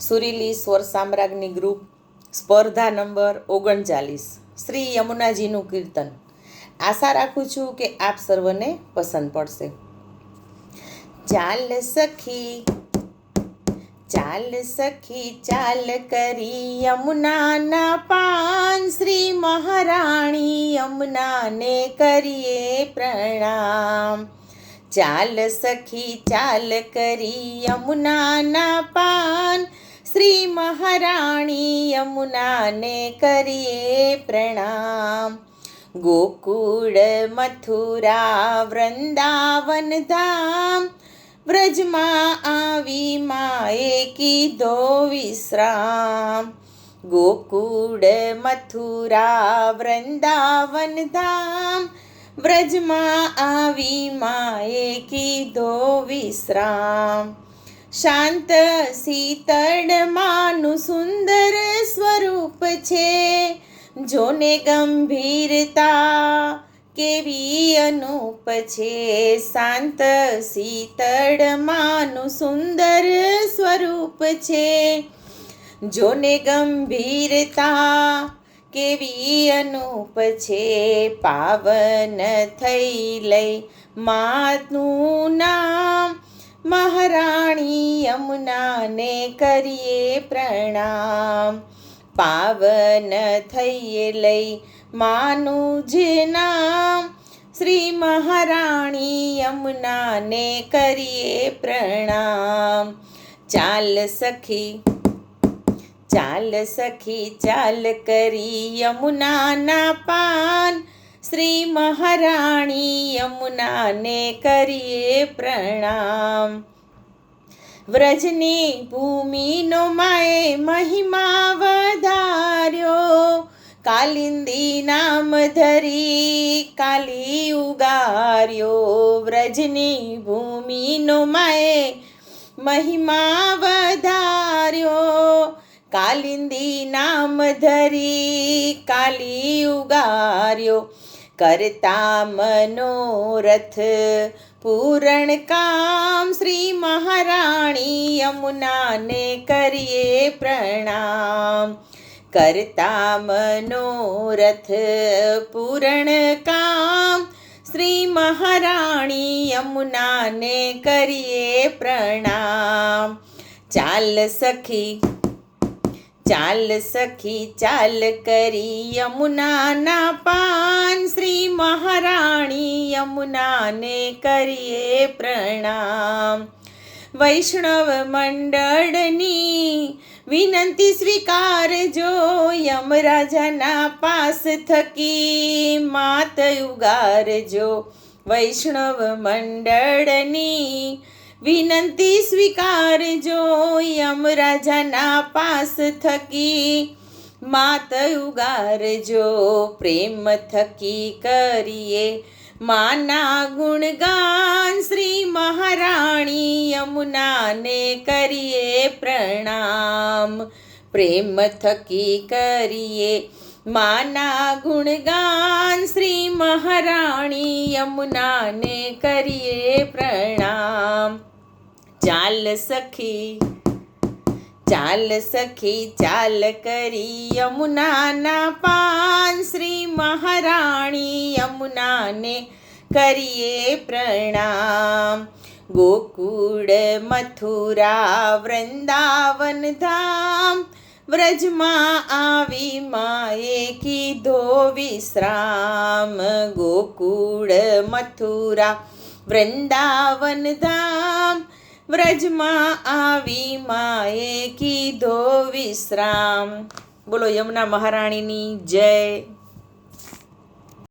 સુરીલી સ્વર સામ્રાજ્ઞી ગ્રુપ સ્પર્ધા નંબર 39 શ્રી યમુનાજીનું કીર્તન. આશા રાખું છું કે આપ સર્વને પસંદ પડશે. ચાલ સખી ચાલ સખી ચાલ કરી યમુનાના પાન, શ્રી મહારાણી યમુનાને કરીએ પ્રણામ. ચાલ સખી ચાલ કરી યમુનાના પાન, શ્રી મહારાણી યમુનાને કરીએ પ્રણામ. ગોકુળ મથુરા વૃંદાવન ધામ, વ્રજમાં આવી માએ કીધો વિશ્રામ. ગોકુળ મથુરા વૃંદાવન ધામ, વ્રજમાં આવી માએ કીધો વિશ્રામ. શાંત શીતળ માનું સુંદર સ્વરૂપ છે, જોને ગંભીરતા કેવી અનુપ છે. શાંત શીતળ માનું સુંદર સ્વરૂપ છે, જોને ગંભીરતા કેવી અનુપ છે. પાવન થઈ લઈ માનું નામ, મહારાણી યમુનાને કરીએ પ્રણામ. પાવન થઈ લઈ માનું જે નામ, શ્રી મહારાણી યમુનાને કરીએ પ્રણામ. ચાલ સખી ચાલ સખી ચાલ કરી યમુનાના પાન, શ્રી મહારાણી યમુનાને કરીએ પ્રણામ. વ્રજની ભૂમિનો માએ મહિમા વધાર્યો, કાલિંદી નામ ધરી કાલી ઉગાર્યો. વ્રજની ભૂમિનો માએ મહિમા વધાર્યો, કાલિંદી નામ ધરી કાલી ઉગાર્યો. કરતા મનોરથ પૂરણ કામ, શ્રી મહારાણી યમુનાને કરીએ પ્રણામ. કરતા મનોરથ પૂરણ કામ, શ્રી મહારાણી યમુનાને કરીએ પ્રણામ. ચાલ સખી ચાલ સખી ચાલ કરી યમુનાના પાન, શ્રી મહારાણી યમુનાને કરીએ પ્રણામ. વૈષ્ણવ મંડળની વિનંતી સ્વીકારજો, યમરાજાના પાસ થકી માત ઉગારજો. વૈષ્ણવ મંડળની વિનંતી સ્વીકારજો, યમરાજાના પાસ થકી માત ઉગારજો. પ્રેમ થકી કરીએ માના ગુણગાન, શ્રી મહારાણી યમુનાને કરીએ પ્રણામ. પ્રેમ થકી કરીએ માના ગુણગાન, શ્રી મહારાણી યમુનાને કરીએ પ્રણામ. ચાલ સખી ચાલ સખી ચાલ કરી યમુનાના પાન, શ્રી મહારાણી યમુનાને કરીએ પ્રણામ. ગોકુળ મથુરા વૃંદાવન ધામ, વ્રજમાં આવી માએ કીધો વિશ્રામ. ગોકુળ મથુરા વૃંદાવન ધામ, વ્રજમાં આવી માએ કીધો વિશ્રામ. બોલો યમુના મહારાણીની જય.